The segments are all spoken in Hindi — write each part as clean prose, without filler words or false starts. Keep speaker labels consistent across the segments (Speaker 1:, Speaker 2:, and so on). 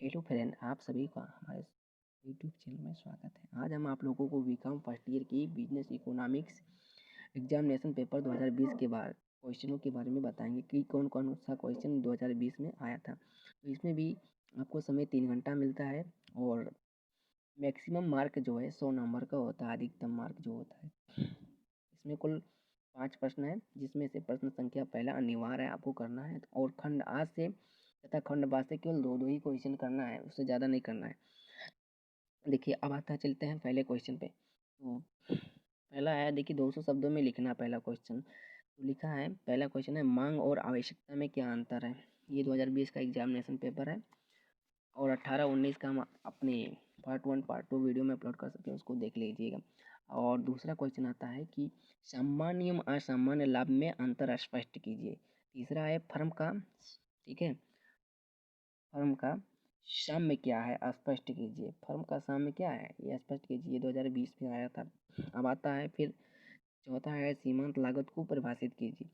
Speaker 1: हेलो फ्रेंड, आप सभी का हमारे यूट्यूब चैनल में स्वागत है। आज हम आप लोगों को बीकॉम फर्स्ट ईयर की बिजनेस इकोनॉमिक्स एग्जामिनेशन पेपर 2020 के बाद क्वेश्चनों के बारे में बताएंगे कि कौन कौन सा क्वेश्चन 2020 में आया था। तो इसमें भी आपको समय 3 घंटा मिलता है और मैक्सिमम मार्क जो है 100 नंबर का होता है, अधिकतम मार्क जो होता है। इसमें कुल 5 प्रश्न है, जिसमें से प्रश्न संख्या पहला अनिवार्य है, आपको करना है। और खंड आ से तथा खंड बा से केवल दो ही क्वेश्चन करना है, उससे ज़्यादा नहीं करना है। देखिए, अब आता चलते हैं पहले क्वेश्चन पे। तो पहला है, देखिए 200 शब्दों में लिखना पहला क्वेश्चन। तो लिखा है, पहला क्वेश्चन है, मांग और आवश्यकता में क्या अंतर है। ये 2020 का एग्जामिनेशन पेपर है और 18-19 का हम अपने पार्ट 1 पार्ट 2 वीडियो में अपलोड कर सकते हैं, उसको देख लीजिएगा। और दूसरा क्वेश्चन आता है कि सामान्य एवं असामान्य लाभ में अंतर स्पष्ट कीजिए। तीसरा है फर्म का, ठीक है, फर्म का साम्य क्या है, स्पष्ट कीजिए। फर्म का साम्य क्या है, ये स्पष्ट कीजिए। 2020 में आया था। अब आता है फिर चौथा है, सीमांत लागत को परिभाषित कीजिए।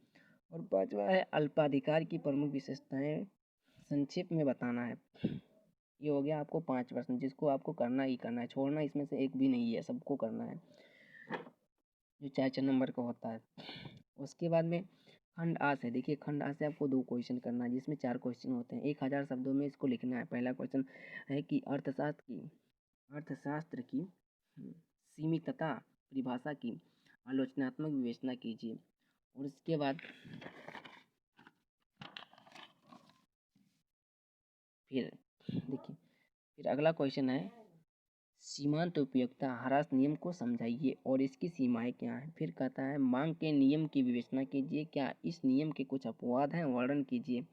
Speaker 1: और पांचवा है, अल्पाधिकार की प्रमुख विशेषताएं संक्षेप में बताना है। ये हो गया आपको 5 प्रश्न, जिसको आपको करना ही करना है, छोड़ना इसमें से एक भी नहीं है, सबको करना है, जो 4 नंबर का होता है। उसके बाद में खंड आ से, देखिए खंड आ से आपको 2 क्वेश्चन करना है, जिसमें 4 क्वेश्चन होते हैं। 1000 शब्दों में इसको लिखना है। पहला क्वेश्चन है कि अर्थशास्त्र की सीमितता परिभाषा की आलोचनात्मक विवेचना कीजिए। और इसके बाद फिर देखिए, फिर अगला क्वेश्चन है, सीमांत उपयोगिता ह्रास नियम को समझाइए और इसकी सीमाएं क्या हैं। फिर कहता है, मांग के नियम की विवेचना कीजिए, क्या इस नियम के कुछ अपवाद हैं, वर्णन कीजिए।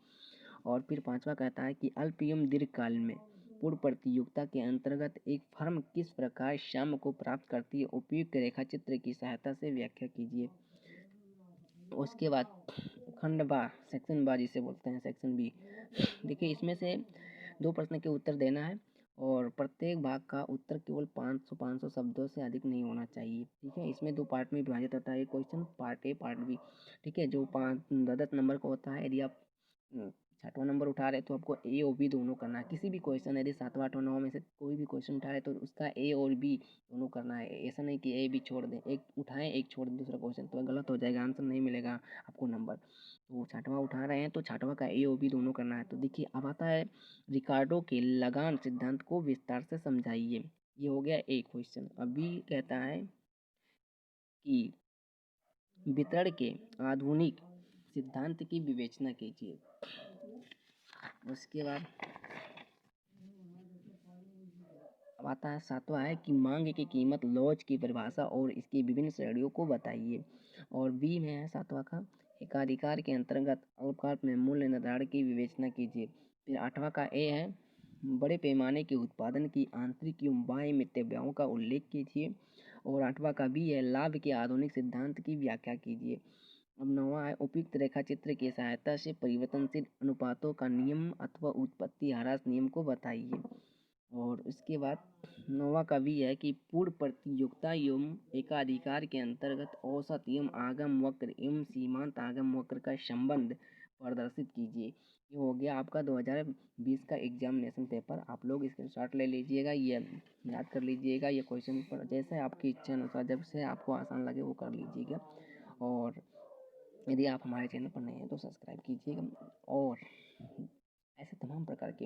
Speaker 1: और फिर पांचवा कहता है कि अल्प एवं दीर्घकाल में पूर्ण प्रतियोगिता के अंतर्गत एक फर्म किस प्रकार साम्य को प्राप्त करती है, उपयुक्त रेखा चित्र की सहायता से व्याख्या कीजिए। उसके बाद खंड बा, सेक्शन बा जिसे बोलते हैं, सेक्शन बी। देखिए, इसमें से 2 प्रश्न के उत्तर देना है और प्रत्येक भाग का उत्तर केवल 500 शब्दों से अधिक नहीं होना चाहिए, ठीक है। इसमें 2 पार्ट में विभाजित होता है, ये question part A part B, ठीक है। जो 10 नंबर का होता है, यदि आप 6वां नंबर उठा रहे हैं तो आपको ए और बी दोनों करना है। किसी भी क्वेश्चन, यदि 7वां 8वां 9वां में से कोई भी क्वेश्चन उठा रहे तो उसका ए और बी दोनों करना है। ऐसा नहीं कि ए बी छोड़ दें, एक उठाएं एक छोड़ दें दूसरा क्वेश्चन, तो गलत हो जाएगा, आंसर नहीं मिलेगा आपको नंबर। तो 6वां उठा रहे हैं तो 6वां का ए और बी दोनों करना है। तो देखिए, अब आता है, रिकार्डो के लगान सिद्धांत को विस्तार से समझाइए। ये हो गया एक क्वेश्चन। अभी कहता है कि वितरण के आधुनिक सिद्धांत की विवेचना कीजिए। उसके बाद अब आता है 7वां है कि मांग की कीमत लॉज की परिभाषा और इसकी विभिन्न श्रेणियों को बताइए। और बी में है 7वां का, एकाधिकार के अंतर्गत अल्पकाल में मूल्य निर्धारण की विवेचना कीजिए। फिर 8वां का ए है, बड़े पैमाने के उत्पादन की आंतरिक एवं बाह्य मितव्ययों का उल्लेख कीजिए। और 8वां का बी है, लाभ के आधुनिक सिद्धांत की व्याख्या कीजिए। अब 9वां है, उपयुक्त रेखा चित्र की सहायता से परिवर्तनशील अनुपातों का नियम अथवा उत्पत्ति ह्रास नियम को बताइए। और उसके बाद 9वां का भी है कि पूर्ण प्रतियोगिता एवं एकाधिकार के अंतर्गत औसत एवं आगम वक्र एवं सीमांत आगम वक्र का संबंध प्रदर्शित कीजिए। ये हो गया आपका 2020 का एग्जामिनेशन पेपर। आप लोग स्क्रीनशॉट ले लीजिएगा, ये याद कर लीजिएगा। ये क्वेश्चन पर जैसे आपकी इच्छा अनुसार जब से आपको आसान लगे वो कर लीजिएगा। और यदि आप हमारे चैनल पर नए हैं तो सब्सक्राइब कीजिएगा। और ऐसे तमाम प्रकार के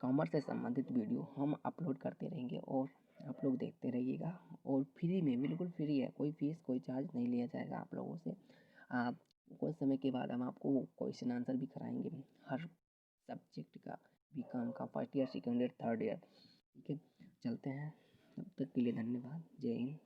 Speaker 1: कॉमर्स से संबंधित वीडियो हम अपलोड करते रहेंगे और आप लोग देखते रहिएगा। और फ्री में, बिल्कुल फ्री है, कोई फीस कोई चार्ज नहीं लिया जाएगा आप लोगों से। आप कुछ समय के बाद हम आपको क्वेश्चन आंसर भी कराएंगे, हर सब्जेक्ट का, बीकॉम का first year, second year, third year, ठीक है। चलते हैं, तब तक के लिए धन्यवाद। जय हिंद।